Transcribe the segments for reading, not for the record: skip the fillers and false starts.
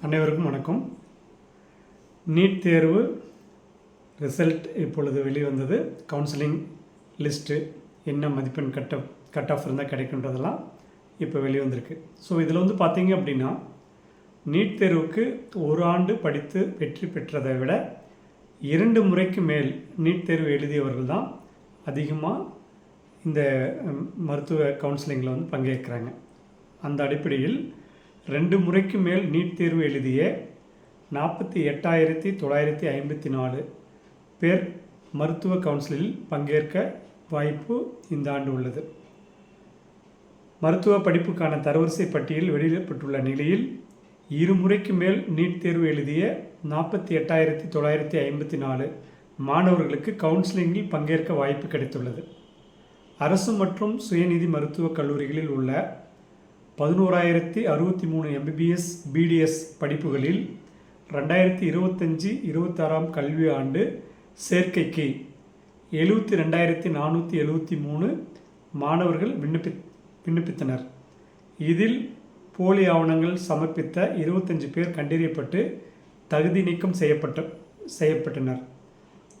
அனைவருக்கும் வணக்கம். நீட் தேர்வு ரிசல்ட் இப்பொழுது வெளிவந்தது. கவுன்சிலிங் லிஸ்ட்டு என்ன மதிப்பெண் கட் ஆஃப் இருந்தால் கிடைக்குன்றதெல்லாம் இப்போ வெளிவந்திருக்கு. ஸோ இதில் பார்த்தீங்க அப்படின்னா, நீட் தேர்வுக்கு ஒரு ஆண்டு படித்து வெற்றி பெற்றதை விட 2 முறைக்கு மேல் நீட் தேர்வு எழுதியவர்கள் தான் அதிகமாக இந்த மருத்துவ கவுன்சிலிங்கில் பங்கேற்கிறாங்க. அந்த அடிப்படையில் 2 முறைக்கு மேல் நீட் தேர்வு எழுதிய 48,954 பேர் மருத்துவ கவுன்சிலில் பங்கேற்க வாய்ப்பு இந்த ஆண்டு உள்ளது. மருத்துவ படிப்புக்கான தரவரிசை பட்டியல் வெளியிடப்பட்டுள்ள நிலையில் 2 முறைக்கு மேல் நீட் தேர்வு எழுதிய 48,954 மாணவர்களுக்கு கவுன்சிலிங்கில் பங்கேற்க வாய்ப்பு கிடைத்துள்ளது. அரசு மற்றும் சுயநிதி மருத்துவக் கல்லூரிகளில் உள்ள 11,063 MBBS BDS படிப்புகளில் 2025-26 கல்வி ஆண்டு சேர்க்கைக்கு 72,473 மாணவர்கள் விண்ணப்பித்தனர். இதில் போலி ஆவணங்கள் சமர்ப்பித்த 25 பேர் கண்டறியப்பட்டு தகுதி நீக்கம் செய்யப்பட்டனர்.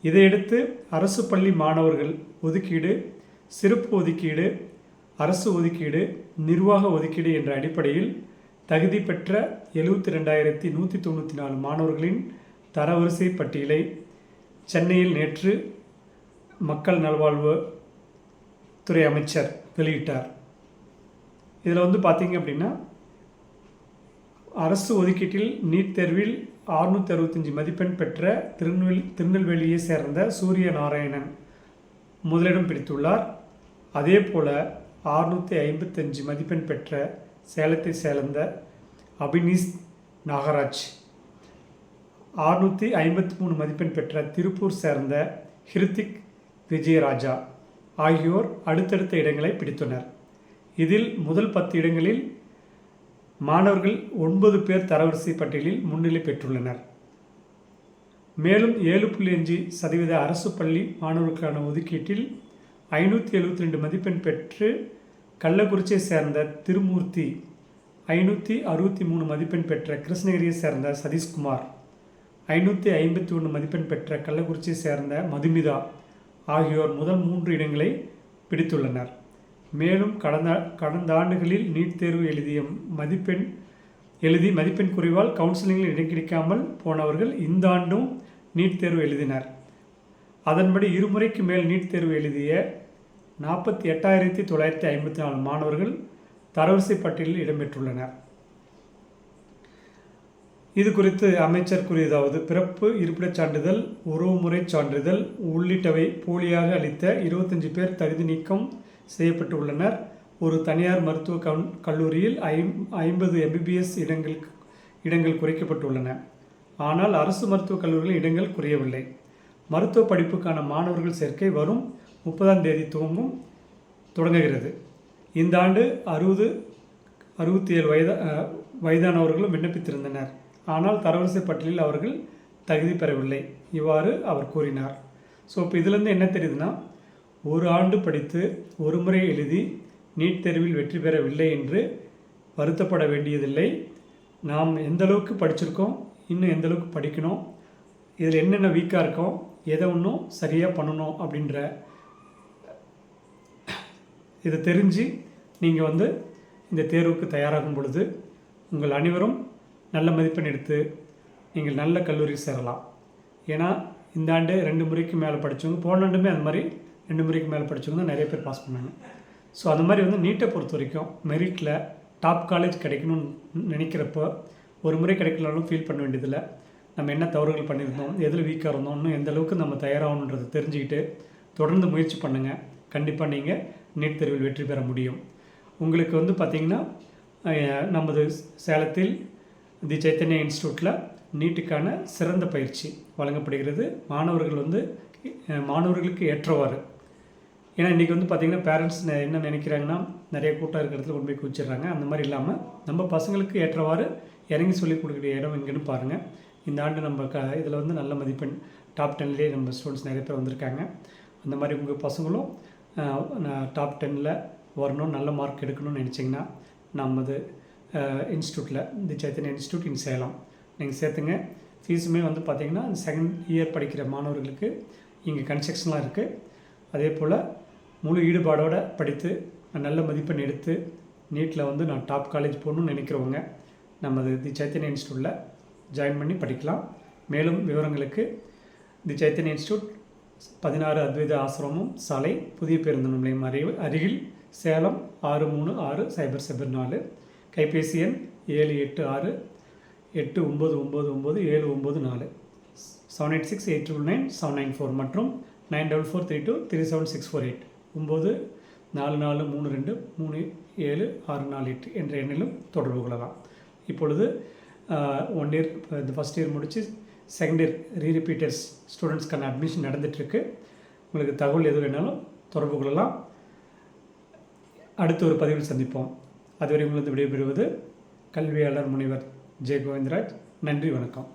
இதையடுத்து அரசு பள்ளி மாணவர்கள் ஒதுக்கீடு, சிறப்பு ஒதுக்கீடு, அரசு ஒதுக்கீடு, நிர்வாக ஒதுக்கீடு என்ற அடிப்படையில் தகுதி பெற்ற 72,194 மாணவர்களின் தரவரிசை பட்டியலை சென்னையில் நேற்று மக்கள் நல்வாழ்வு துறை அமைச்சர் வெளியிட்டார். இதில் பார்த்தீங்க அப்படின்னா, அரசு ஒதுக்கீட்டில் நீட் தேர்வில் 665 மதிப்பெண் பெற்ற திருநெல்வேலியை சேர்ந்த சூரிய நாராயணன் முதலிடம் பிடித்துள்ளார். அதே போல் 655 மதிப்பெண் பெற்ற சேலத்தை சேர்ந்த அபினீஷ் நாகராஜ், 653 மதிப்பெண் பெற்ற திருப்பூர் சேர்ந்த ஹிருத்திக் விஜயராஜா ஆகியோர் அடுத்தடுத்த இடங்களை பிடித்தனர். இதில் முதல் 10 இடங்களில் மாணவர்கள் 9 பேர் தரவரிசை பட்டியலில் முன்னிலை பெற்றுள்ளனர். மேலும் 7.5% அரசு பள்ளி மாணவர்களுக்கான ஒதுக்கீட்டில் 572 மதிப்பெண் பெற்று கள்ளக்குறிச்சியை சேர்ந்த திருமூர்த்தி, 563 மதிப்பெண் பெற்ற கிருஷ்ணகிரியை சேர்ந்த சதீஷ்குமார், 551 மதிப்பெண் பெற்ற கள்ளக்குறிச்சியை சேர்ந்த மதுமிதா ஆகியோர் முதல் 3 இடங்களை பிடித்துள்ளனர். மேலும் கடந்த ஆண்டுகளில் நீட் தேர்வு எழுதி மதிப்பெண் குறைவால் கவுன்சிலிங்கில் இடம் கிடைக்காமல் போனவர்கள் இந்த ஆண்டும் நீட் தேர்வு எழுதினர். அதன்படி 2 முறைக்கு மேல் நீட் தேர்வு எழுதிய 48,954 மாணவர்கள் தரவரிசை பட்டியலில் இடம்பெற்றுள்ளனர். இது குறித்து அமைச்சர் கூறியதாவது: பிறப்பு இருப்பிடச் சான்றிதழ், உறவுமுறை சான்றிதழ் உள்ளிட்டவை போலியாக அளித்த 25 பேர் தகுதி நீக்கம் செய்யப்பட்டு உள்ளனர். ஒரு தனியார் மருத்துவ கல்லூரியில் 50 MBBS இடங்கள் குறைக்கப்பட்டுள்ளன. ஆனால் அரசு மருத்துவக் கல்லூரியில் இடங்கள் குறையவில்லை. மருத்துவ படிப்புக்கான மாணவர்கள் சேர்க்கை வரும் 30ஆம் தேதி தொடங்குகிறது. இந்த ஆண்டு 67 வயதானவர்களும் விண்ணப்பித்திருந்தனர். ஆனால் தரவரிசை பட்டியலில் அவர்கள் தகுதி பெறவில்லை. இவ்வாறு அவர் கூறினார். ஸோ இப்போ இதிலேருந்து என்ன தெரியுதுன்னா, ஒரு ஆண்டு படித்து ஒரு முறை எழுதி நீட் தேர்வில் வெற்றி பெறவில்லை என்று வருத்தப்பட வேண்டியதில்லை. நாம் எந்தளவுக்கு படிச்சிருக்கோம், இன்னும் எந்தளவுக்கு படிக்கணும், இதில் என்னென்ன வீக்காக இருக்கோம், எதை இன்னும் சரியாக பண்ணணும் அப்படின்ற இதை தெரிஞ்சு நீங்கள் இந்த தேர்வுக்கு தயாராகும் பொழுது உங்கள் அனைவரும் நல்ல மதிப்பெண் எடுத்து நீங்கள் நல்ல கல்லூரி சேரலாம். ஏன்னா இந்த ஆண்டு 2 முறைக்கு மேலே படித்தவங்க, போன ஆண்டுமே அந்த மாதிரி 2 முறைக்கு மேலே படித்தவங்க தான் நிறைய பேர் பாஸ் பண்ணாங்க. ஸோ அந்த மாதிரி நீட்டை பொறுத்த வரைக்கும் மெரிட்டில் டாப் காலேஜ் கிடைக்கணும்னு நினைக்கிறப்போ ஒரு முறை கிடைக்கலாலும் ஃபீல் பண்ண வேண்டியதில்லை. நம்ம என்ன தவறுகள் பண்ணியிருந்தோம், எதில் வீக்காக இருந்தோம், இன்னும் எந்த அளவுக்கு நம்ம தயாராகணுன்றதை தெரிஞ்சுக்கிட்டு தொடர்ந்து முயற்சி பண்ணுங்கள். கண்டிப்பாக நீங்கள் நீட் தேர்வில் வெற்றி பெற முடியும். உங்களுக்கு பார்த்திங்கன்னா, நமது சேலத்தில் தி சைத்தன்யா இன்ஸ்டியூட்டில் நீட்டுக்கான சிறந்த பயிற்சி வழங்கப்படுகிறது. மாணவர்களுக்கு ஏற்றவாறு. ஏன்னா இன்றைக்கி பார்த்திங்கன்னா பேரண்ட்ஸ் என்ன நினைக்கிறாங்கன்னா, நிறைய கூட்டம் இருக்கிற இடத்துல கொண்டு போய் குச்சிடுறாங்க. அந்த மாதிரி இல்லாமல் நம்ம பசங்களுக்கு ஏற்றவாறு இறங்கி சொல்லிக் கொடுக்குற இடம் எங்கேன்னு பாருங்கள். இந்த ஆண்டு நம்ம இதில் நல்ல மதிப்பெண் டாப் 10லேயே நம்ம ஸ்டூடெண்ட்ஸ் நிறைய பேர் வந்திருக்காங்க. அந்த மாதிரி உங்கள் பசங்களும் டாப் 10ல் வரணும், நல்ல மார்க் எடுக்கணும்னு நினச்சிங்கன்னா நமது இன்ஸ்டியூட்டில் தி சைத்தன்யா இன்ஸ்டியூட் இன் சேலம் நீங்கள் சேர்த்துங்க. ஃபீஸுமே வந்து பார்த்திங்கன்னா செகண்ட் இயர் படிக்கிற மாணவர்களுக்கு இங்கே கன்செக்ஷன்லாம் இருக்குது. அதே போல் முழு ஈடுபாடோடு படித்து நல்ல மதிப்பெண் எடுத்து நீட்டில் வந்து நான் டாப் காலேஜ் போகணுன்னு நினைக்கிறவங்க நமது தி சைத்தன்யா இன்ஸ்டியூட்டில் ஜாயின் பண்ணி படிக்கலாம். மேலும் விவரங்களுக்கு தி சைத்தன்யா இன்ஸ்டியூட் 16 அத்வைத ஆசிரமம் சாலை, புதிய பேருந்து நிலையம் அருகில், சேலம் 636004. கைபேசி எண் 786-8999794, 786-899-794 மற்றும் 9443237648, 9443237648 என்ற எண்ணிலும் தொடர்பு கொள்ளலாம். இப்பொழுது 1 இயர் இந்த ஃபஸ்ட் இயர் முடித்து செகண்ட் இயர் ரீரிப்பீட்டர்ஸ் ஸ்டூடெண்ட்ஸ்க்கான அட்மிஷன் நடந்துகிட்ருக்கு. உங்களுக்கு தகவல் எது வேணாலும் தொடர்பு கொள்ளலாம். அடுத்த ஒரு பதிவில் சந்திப்போம். அதுவரை உங்களுக்கு விடைபெறுவது கல்வியாளர் முனைவர் ஜெய கோவிந்தராஜ். நன்றி, வணக்கம்.